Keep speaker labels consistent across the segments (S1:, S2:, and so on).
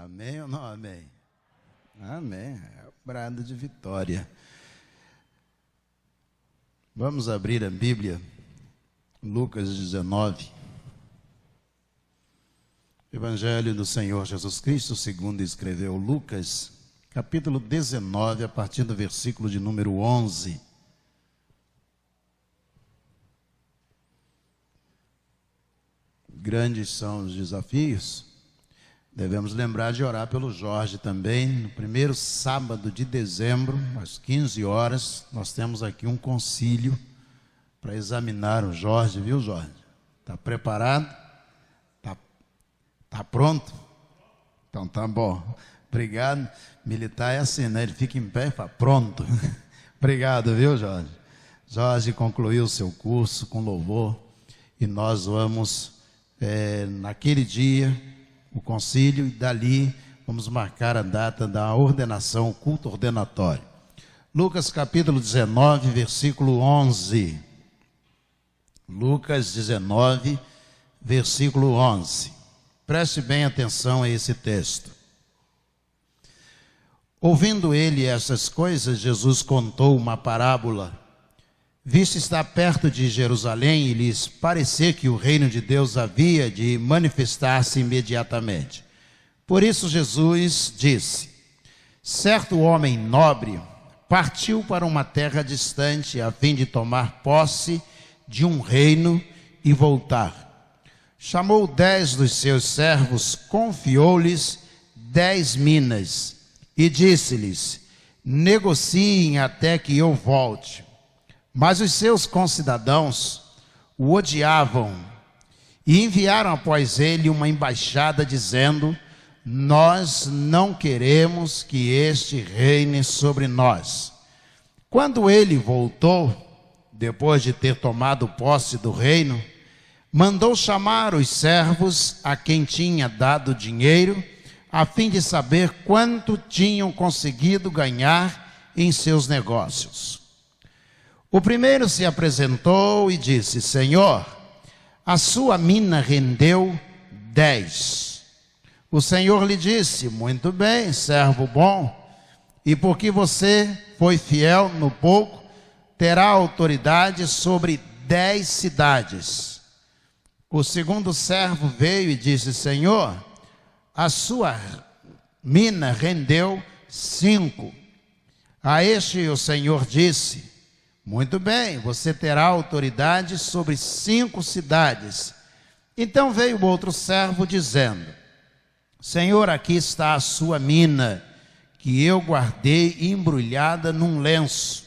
S1: Amém ou não amém? Amém. É o brado de vitória. Vamos abrir a Bíblia, Lucas 19. Evangelho do Senhor Jesus Cristo, segundo escreveu Lucas, capítulo 19, a partir do versículo de número 11. Grandes são os desafios. Devemos lembrar de orar pelo Jorge também. No primeiro sábado de dezembro, às 15 horas, nós temos aqui um concílio para examinar o Jorge, viu, Jorge? Está preparado? Está pronto? Então tá bom. Obrigado. Militar é assim, né? Ele fica em pé e fala, pronto. Obrigado, viu, Jorge? Jorge concluiu o seu curso com louvor e nós vamos, naquele dia, o concílio, e dali vamos marcar a data da ordenação, o culto ordenatório. Lucas capítulo 19, versículo 11. Lucas 19, versículo 11. Preste bem atenção a esse texto. Ouvindo ele essas coisas, Jesus contou uma parábola. Visto estar perto de Jerusalém e lhes parecer que o reino de Deus havia de manifestar-se imediatamente. Por isso Jesus disse: certo homem nobre partiu para uma terra distante a fim de tomar posse de um reino e voltar. Chamou 10 dos seus servos, confiou-lhes 10 minas e disse-lhes: negociem até que eu volte. Mas os seus concidadãos o odiavam e enviaram após ele uma embaixada dizendo: nós não queremos que este reine sobre nós. Quando ele voltou, depois de ter tomado posse do reino, mandou chamar os servos a quem tinha dado dinheiro, a fim de saber quanto tinham conseguido ganhar em seus negócios. O primeiro se apresentou e disse: Senhor, a sua mina rendeu 10. O Senhor lhe disse: muito bem, servo bom, e porque você foi fiel no pouco, terá autoridade sobre 10 cidades. O segundo servo veio e disse: Senhor, a sua mina rendeu 5. A este o Senhor disse: muito bem, você terá autoridade sobre 5 cidades. Então veio o outro servo dizendo: Senhor, aqui está a sua mina, que eu guardei embrulhada num lenço,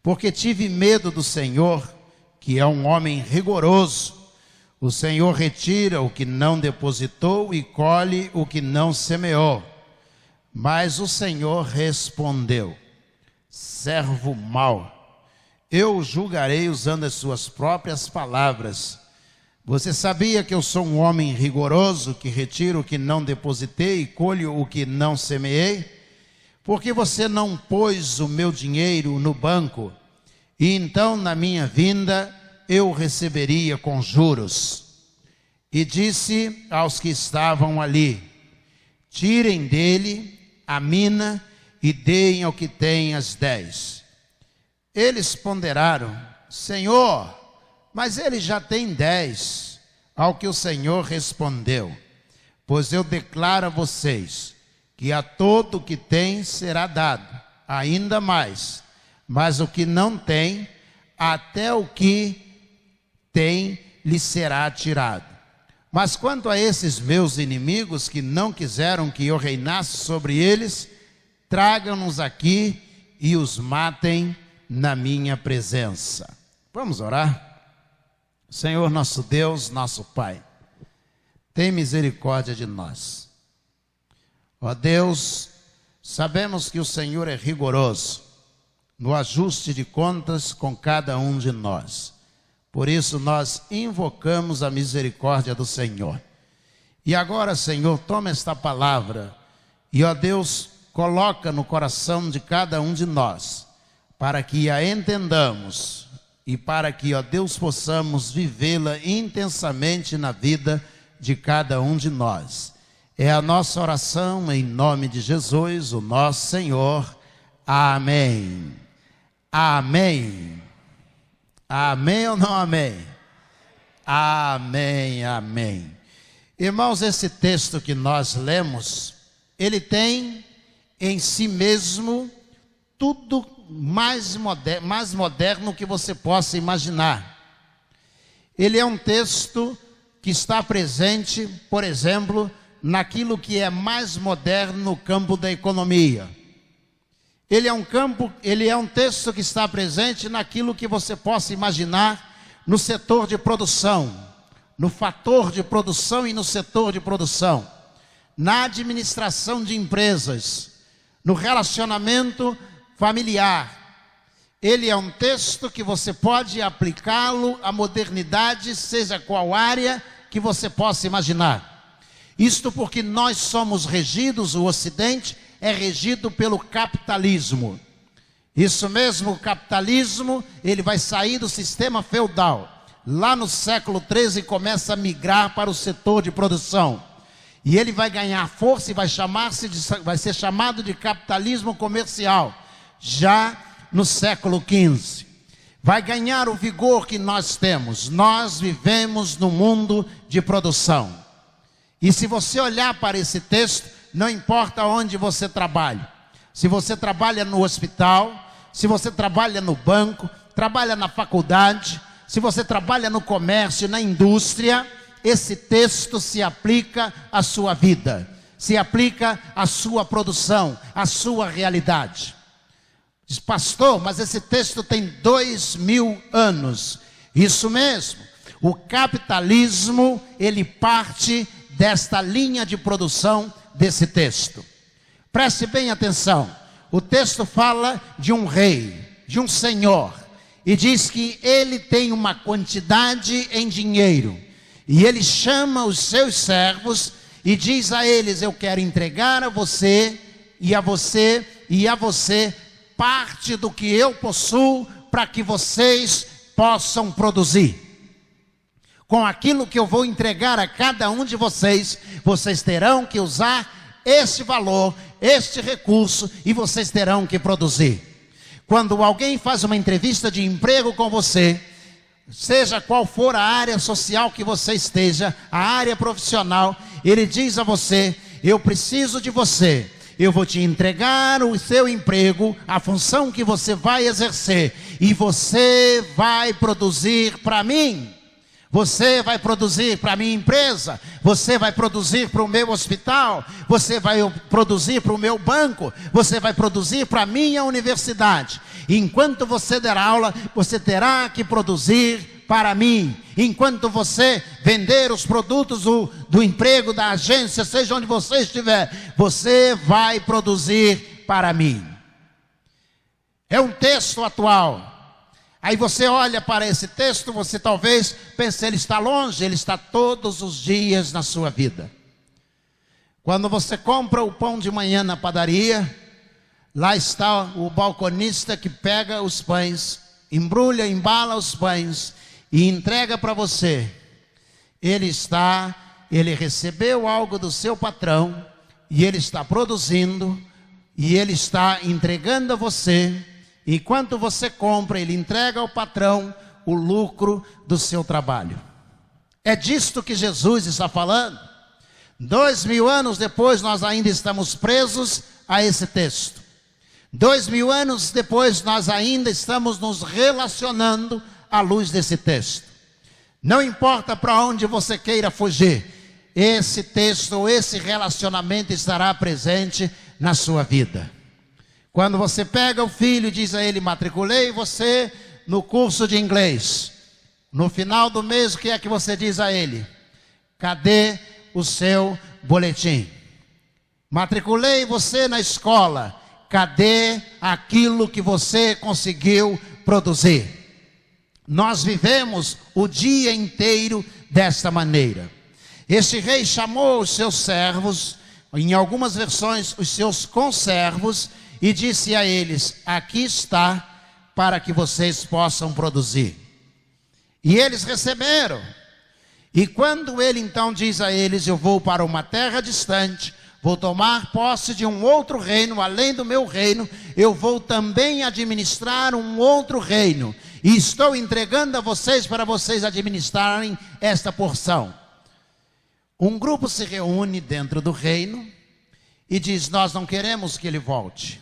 S1: porque tive medo do Senhor, que é um homem rigoroso. O Senhor retira o que não depositou e colhe o que não semeou. Mas o Senhor respondeu: servo mau, eu o julgarei usando as suas próprias palavras. Você sabia que eu sou um homem rigoroso, que retiro o que não depositei e colho o que não semeei? Porque você não pôs o meu dinheiro no banco, e então na minha vinda eu receberia com juros. E disse aos que estavam ali: tirem dele a mina e deem ao que tem as 10. Eles ponderaram: Senhor, mas ele já tem 10. Ao que o Senhor respondeu: pois eu declaro a vocês que a todo o que tem será dado, ainda mais, mas o que não tem, até o que tem lhe será tirado. Mas quanto a esses meus inimigos que não quiseram que eu reinasse sobre eles, tragam-nos aqui e os matem na minha presença. Vamos orar? Senhor nosso Deus, nosso Pai, tem misericórdia de nós. Ó Deus, sabemos que o Senhor é rigoroso no ajuste de contas com cada um de nós. Por isso nós invocamos a misericórdia do Senhor. E agora, Senhor, toma esta palavra e, ó Deus, coloca no coração de cada um de nós, para que a entendamos e para que, ó Deus, possamos vivê-la intensamente na vida de cada um de nós. É a nossa oração em nome de Jesus, o nosso Senhor. Amém. Amém. Amém ou não amém? Amém, amém. Irmãos, esse texto que nós lemos, ele tem em si mesmo tudo mais moderno que você possa imaginar. Ele é um texto que está presente, por exemplo, naquilo que é mais moderno no campo da economia. Ele é um texto que está presente naquilo que você possa imaginar no setor de produção, no fator de produção e no setor de produção, na administração de empresas, no relacionamento familiar. Ele é um texto que você pode aplicá-lo à modernidade, seja qual área que você possa imaginar. Isto porque nós somos regidos, o Ocidente é regido pelo capitalismo. Isso mesmo, o capitalismo, ele vai sair do sistema feudal. Lá no século XIII começa a migrar para o setor de produção. E ele vai ganhar força e vai ser chamado de capitalismo comercial. Já no século XV. Vai ganhar o vigor que nós temos. Nós vivemos no mundo de produção. E se você olhar para esse texto, não importa onde você trabalha. Se você trabalha no hospital, se você trabalha no banco, trabalha na faculdade, se você trabalha no comércio, na indústria, esse texto se aplica à sua vida, se aplica à sua produção, à sua realidade. Diz, pastor, mas esse texto tem 2000 anos. Isso mesmo, o capitalismo, ele parte desta linha de produção desse texto. Preste bem atenção, o texto fala de um rei, de um senhor, e diz que ele tem uma quantidade em dinheiro, e ele chama os seus servos e diz a eles, eu quero entregar a você, e a você, e a você, parte do que eu possuo, para que vocês possam produzir. Com aquilo que eu vou entregar a cada um de vocês, vocês terão que usar este valor, este recurso, e vocês terão que produzir. Quando alguém faz uma entrevista de emprego com você, seja qual for a área social que você esteja, a área profissional, ele diz a você, eu preciso de você, eu vou te entregar o seu emprego, a função que você vai exercer, e você vai produzir para mim. Você vai produzir para a minha empresa, você vai produzir para o meu hospital, você vai produzir para o meu banco, você vai produzir para a minha universidade. E enquanto você der aula, você terá que produzir para mim. Enquanto você vender os produtos do emprego, da agência, seja onde você estiver, você vai produzir para mim. É um texto atual. Aí você olha para esse texto, você talvez pense, ele está longe, ele está todos os dias na sua vida. Quando você compra o pão de manhã na padaria, lá está o balconista que pega os pães, embrulha, embala os pães e entrega para você. Ele recebeu algo do seu patrão e ele está produzindo e ele está entregando a você. Enquanto você compra, ele entrega ao patrão o lucro do seu trabalho. É disto que Jesus está falando. 2000 anos depois, nós ainda estamos presos a esse texto. 2000 anos depois, nós ainda estamos nos relacionando à luz desse texto. Não importa para onde você queira fugir, esse texto ou esse relacionamento estará presente na sua vida. Quando você pega o filho e diz a ele, matriculei você no curso de inglês. No final do mês, o que é que você diz a ele? Cadê o seu boletim? Matriculei você na escola. Cadê aquilo que você conseguiu produzir? Nós vivemos o dia inteiro desta maneira. Este rei chamou os seus servos, em algumas versões, os seus conservos, e disse a eles, aqui está, para que vocês possam produzir. E eles receberam. E quando ele então diz a eles: eu vou para uma terra distante, vou tomar posse de um outro reino, além do meu reino, eu vou também administrar um outro reino, e estou entregando a vocês para vocês administrarem esta porção. Um grupo se reúne dentro do reino e diz: nós não queremos que ele volte,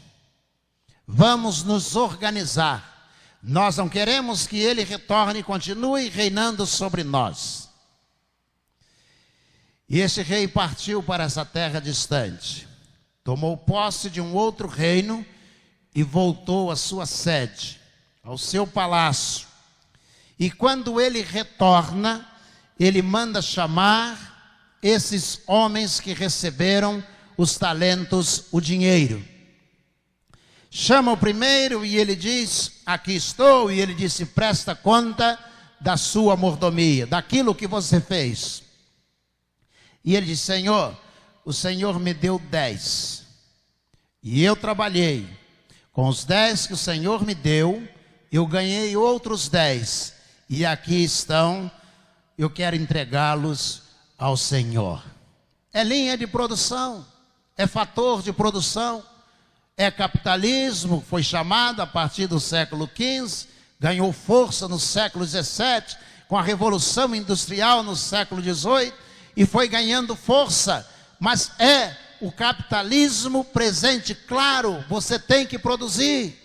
S1: vamos nos organizar, nós não queremos que ele retorne e continue reinando sobre nós. E esse rei partiu para essa terra distante, tomou posse de um outro reino e voltou à sua sede, ao seu palácio. E quando ele retorna, ele manda chamar esses homens que receberam os talentos, o dinheiro. Chama o primeiro e ele diz: aqui estou. E ele disse: presta conta da sua mordomia, daquilo que você fez. E ele disse: Senhor, o Senhor me deu 10, e eu trabalhei. Com os 10 que o Senhor me deu, eu ganhei outros 10, e aqui estão, eu quero entregá-los ao Senhor. É linha de produção, é fator de produção, é capitalismo, foi chamado a partir do século XV, ganhou força no século XVII, com a Revolução Industrial no século XVIII, e foi ganhando força, mas é o capitalismo presente. Claro, você tem que produzir.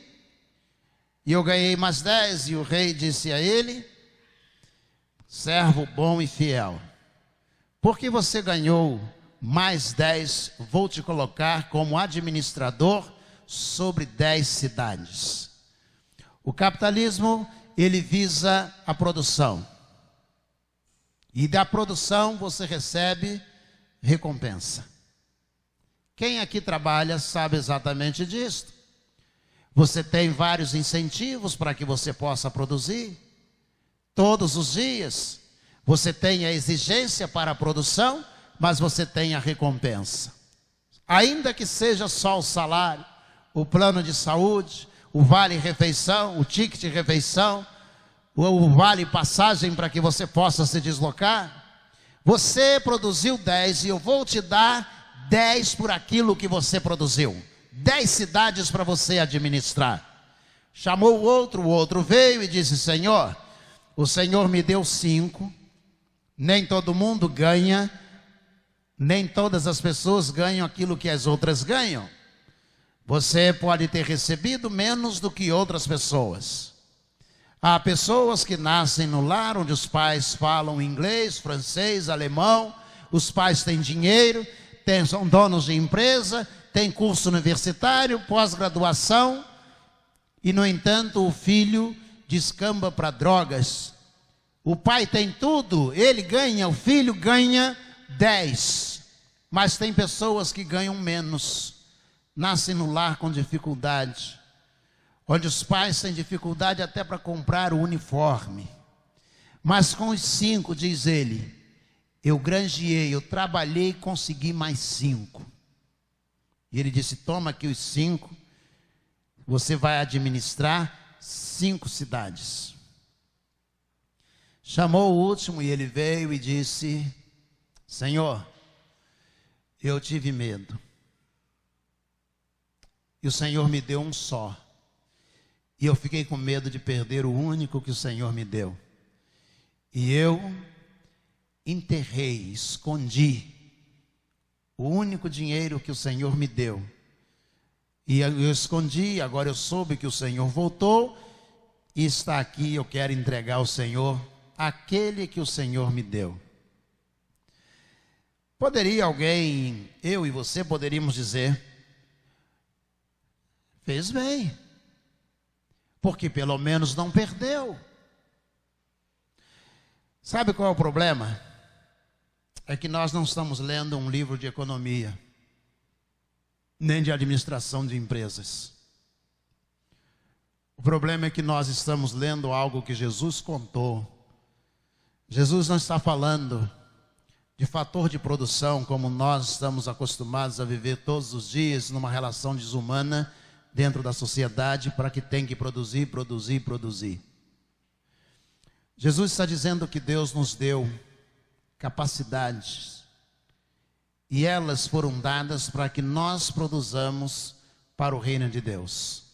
S1: E eu ganhei mais 10, e o rei disse a ele: servo bom e fiel, porque você ganhou mais 10, vou te colocar como administrador sobre 10 cidades. O capitalismo, ele visa a produção. E da produção você recebe recompensa. Quem aqui trabalha sabe exatamente disso. Você tem vários incentivos para que você possa produzir. Todos os dias você tem a exigência para a produção, mas você tem a recompensa. Ainda que seja só o salário, o plano de saúde, o vale-refeição, o ticket-refeição, o vale-passagem para que você possa se deslocar. Você produziu 10 e eu vou te dar 10 por aquilo que você produziu. 10 cidades para você administrar. Chamou o outro veio e disse: Senhor, o Senhor me deu 5, nem todo mundo ganha, nem todas as pessoas ganham aquilo que as outras ganham. Você pode ter recebido menos do que outras pessoas. Há pessoas que nascem no lar onde os pais falam inglês, francês, alemão, os pais têm dinheiro, são donos de empresa, têm curso universitário, pós-graduação, e no entanto o filho descamba para drogas. O pai tem tudo, ele ganha, o filho ganha 10, mas tem pessoas que ganham menos, nascem no lar com dificuldade, onde os pais têm dificuldade até para comprar o uniforme, mas com os 5, diz ele, eu granjeei, eu trabalhei e consegui mais 5. E ele disse: toma aqui os 5, você vai administrar 5 cidades. Chamou o último e ele veio e disse: Senhor, eu tive medo, e o Senhor me deu um só, e eu fiquei com medo de perder o único que o Senhor me deu, e eu enterrei, escondi o único dinheiro que o Senhor me deu, e eu escondi. Agora eu soube que o Senhor voltou e está aqui, eu quero entregar ao Senhor aquele que o Senhor me deu. Poderia alguém, eu e você poderíamos dizer: fez bem, porque pelo menos não perdeu. Sabe qual é o problema? É que nós não estamos lendo um livro de economia, nem de administração de empresas. O problema é que nós estamos lendo algo que Jesus contou. Jesus não está falando de fator de produção, como nós estamos acostumados a viver todos os dias, numa relação desumana dentro da sociedade, para que tem que produzir, produzir, produzir. Jesus está dizendo que Deus nos deu capacidades, e elas foram dadas para que nós produzamos para o reino de Deus.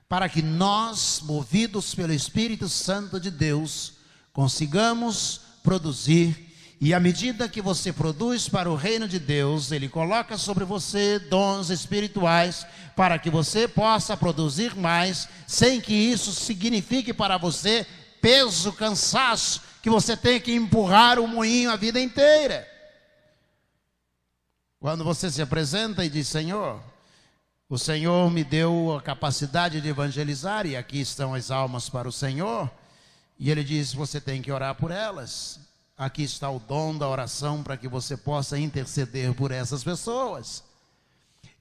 S1: Para que nós, movidos pelo Espírito Santo de Deus, consigamos produzir. E à medida que você produz para o reino de Deus, Ele coloca sobre você dons espirituais para que você possa produzir mais, sem que isso signifique para você peso, cansaço, que você tem que empurrar o moinho a vida inteira. Quando você se apresenta e diz: Senhor, o Senhor me deu a capacidade de evangelizar, e aqui estão as almas para o Senhor, e Ele diz: você tem que orar por elas. Aqui está o dom da oração para que você possa interceder por essas pessoas.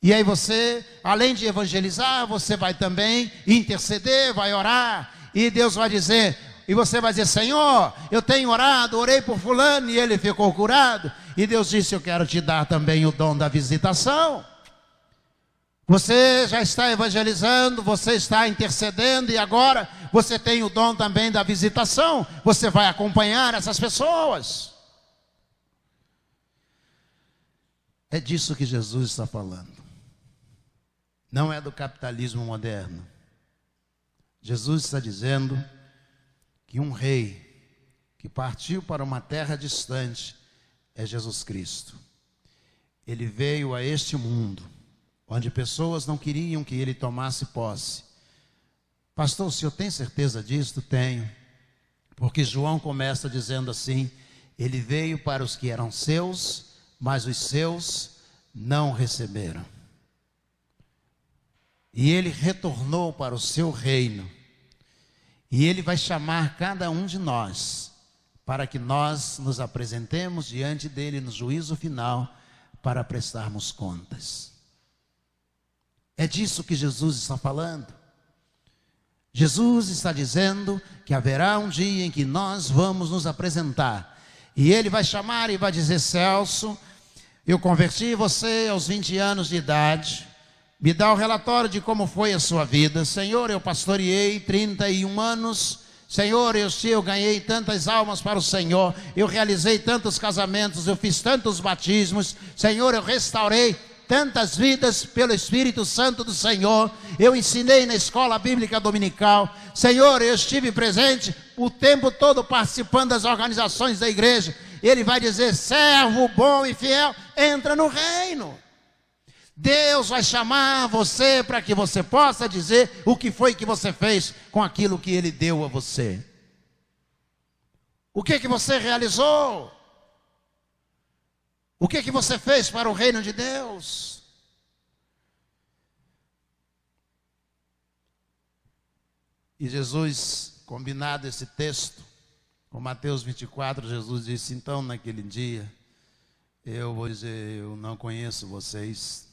S1: E aí você, além de evangelizar, você vai também interceder, vai orar, e Deus vai dizer, e você vai dizer: Senhor, eu tenho orado, orei por fulano e ele ficou curado. E Deus disse: eu quero te dar também o dom da visitação. Você já está evangelizando, você está intercedendo, e agora você tem o dom também da visitação. Você vai acompanhar essas pessoas. É disso que Jesus está falando. Não é do capitalismo moderno. Jesus está dizendo que um rei que partiu para uma terra distante é Jesus Cristo. Ele veio a este mundo onde pessoas não queriam que ele tomasse posse. Pastor, o senhor tem certeza disso? Tenho. Porque João começa dizendo assim: ele veio para os que eram seus, mas os seus não receberam. E ele retornou para o seu reino. E ele vai chamar cada um de nós, para que nós nos apresentemos diante dele no juízo final, para prestarmos contas. É disso que Jesus está falando. Jesus está dizendo que haverá um dia em que nós vamos nos apresentar. E ele vai chamar e vai dizer: Celso, eu converti você aos 20 anos de idade. Me dá o relatório de como foi a sua vida. Senhor, eu pastoreei 31 anos. Senhor, eu ganhei tantas almas para o Senhor. Eu realizei tantos casamentos, eu fiz tantos batismos. Senhor, eu restaurei tantas vidas pelo Espírito Santo do Senhor. Eu ensinei na escola bíblica dominical. Senhor, eu estive presente o tempo todo participando das organizações da igreja. Ele vai dizer: servo bom e fiel, entra no reino. Deus vai chamar você para que você possa dizer o que foi que você fez com aquilo que Ele deu a você. O que você realizou? O que você fez para o reino de Deus? E Jesus, combinado esse texto com Mateus 24, Jesus disse: então naquele dia, eu vou dizer, eu não conheço vocês.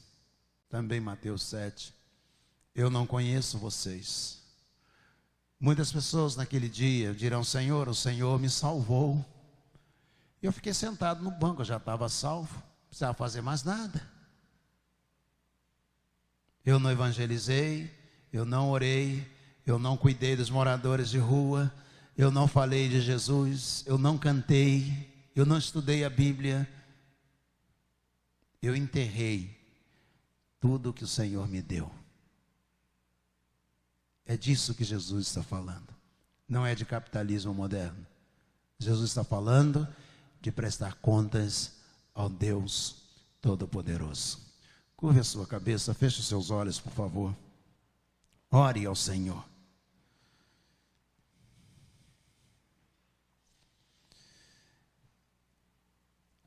S1: Também Mateus 7, eu não conheço vocês. Muitas pessoas naquele dia dirão: Senhor, o Senhor me salvou. Eu fiquei sentado no banco, eu já estava salvo, não precisava fazer mais nada. Eu não evangelizei, eu não orei, eu não cuidei dos moradores de rua, eu não falei de Jesus, eu não cantei, eu não estudei a Bíblia. Eu enterrei tudo que o Senhor me deu. É disso que Jesus está falando. Não é de capitalismo moderno. Jesus está falando de prestar contas ao Deus Todo-Poderoso. Curve a sua cabeça, feche os seus olhos, por favor. Ore ao Senhor.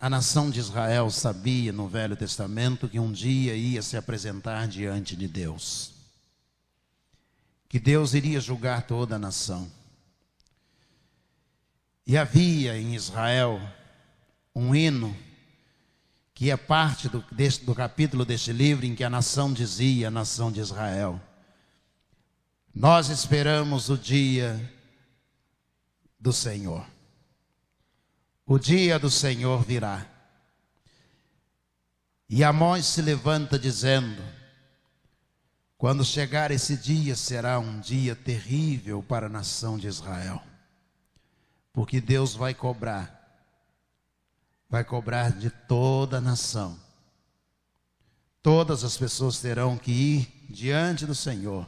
S1: A nação de Israel sabia no Velho Testamento que um dia ia se apresentar diante de Deus. Que Deus iria julgar toda a nação. E havia em Israel um hino, que é parte do capítulo deste livro, em que a nação dizia, a nação de Israel: nós esperamos o dia do Senhor. O dia do Senhor virá. E Amós se levanta dizendo: quando chegar esse dia, será um dia terrível para a nação de Israel. Porque Deus vai cobrar vai cobrar de toda a nação. Todas as pessoas terão que ir diante do Senhor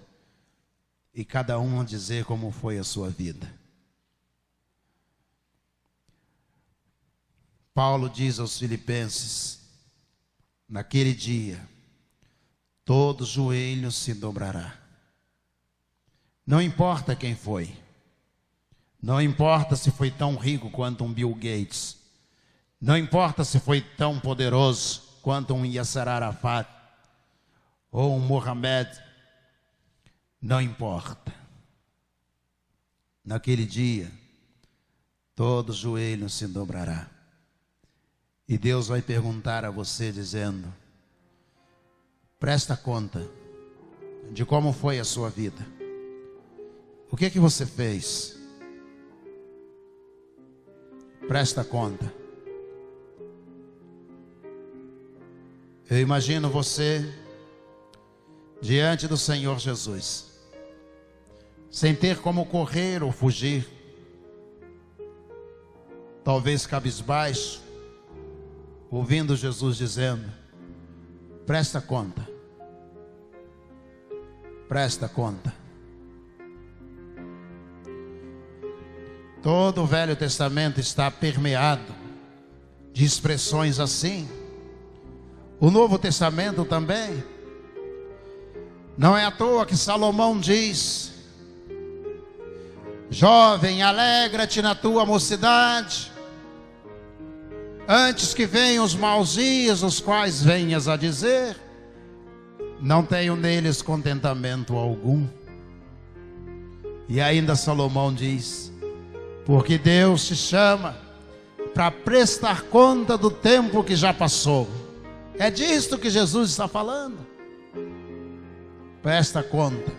S1: e cada um dizer como foi a sua vida. Paulo diz aos Filipenses: naquele dia, todo joelho se dobrará. Não importa quem foi. Não importa se foi tão rico quanto um Bill Gates. Não importa se foi tão poderoso quanto um Yasser Arafat ou um Mohammed. Não importa. Naquele dia, todo joelho se dobrará. E Deus vai perguntar a você dizendo: presta conta de como foi a sua vida. O que você fez? Presta conta. Eu imagino você diante do Senhor Jesus, sem ter como correr ou fugir, talvez cabisbaixo, ouvindo Jesus dizendo: presta conta, presta conta. Todo o Velho Testamento está permeado de expressões assim. O Novo Testamento também. Não é à toa que Salomão diz: jovem, alegra-te na tua mocidade, antes que venham os maus dias, os quais venhas a dizer: não tenho neles contentamento algum. E ainda Salomão diz: porque Deus te chama para prestar conta do tempo que já passou. É disto que Jesus está falando. Presta conta.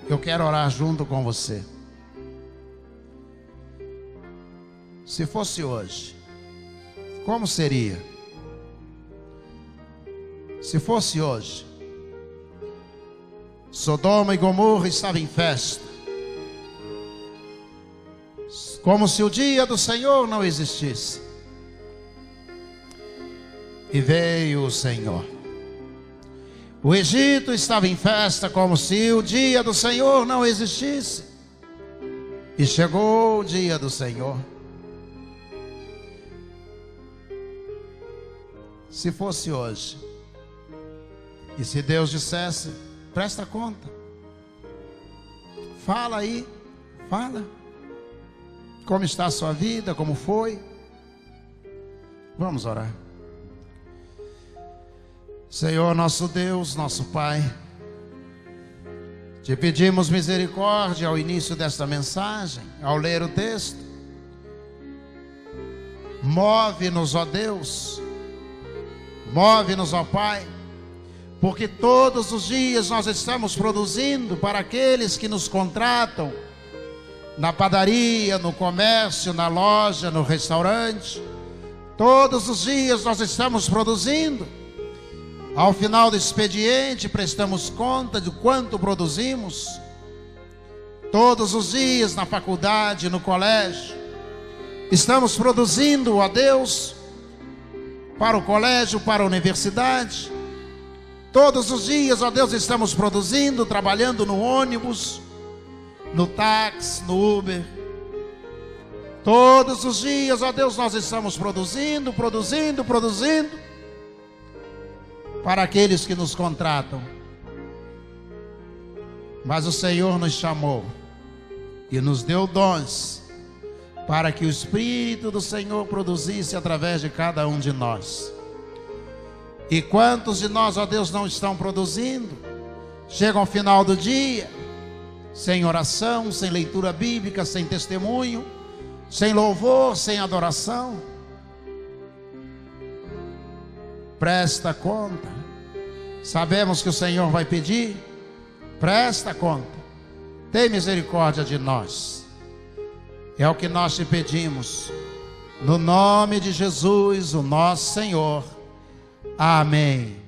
S1: Eu quero orar junto com você. Se fosse hoje, como seria? Se fosse hoje, Sodoma e Gomorra estavam em festa, como se o dia do Senhor não existisse. E veio o Senhor. O Egito estava em festa, como se o dia do Senhor não existisse. E chegou o dia do Senhor. Se fosse hoje, e se Deus dissesse: presta conta, fala aí, fala. Como está a sua vida? Como foi? Vamos orar. Senhor nosso Deus, nosso Pai, te pedimos misericórdia ao início desta mensagem, ao ler o texto. Move-nos, ó Deus, move-nos, ó Pai, porque todos os dias nós estamos produzindo para aqueles que nos contratam, na padaria, no comércio, na loja, no restaurante. Todos os dias nós estamos produzindo. Ao final do expediente, prestamos conta de quanto produzimos. Todos os dias na faculdade, no colégio, estamos produzindo, ó Deus, para o colégio, para a universidade. Todos os dias, ó Deus, estamos produzindo, trabalhando no ônibus, no táxi, no Uber. Todos os dias, ó Deus, nós estamos produzindo para aqueles que nos contratam. Mas o Senhor nos chamou e nos deu dons para que o Espírito do Senhor produzisse através de cada um de nós. E quantos de nós, ó Deus, não estão produzindo? Chegam ao final do dia sem oração, sem leitura bíblica, sem testemunho, sem louvor, sem adoração. Presta conta. Sabemos que o Senhor vai pedir. Presta conta. Tem misericórdia de nós. É o que nós te pedimos, no nome de Jesus, o nosso Senhor. Amém.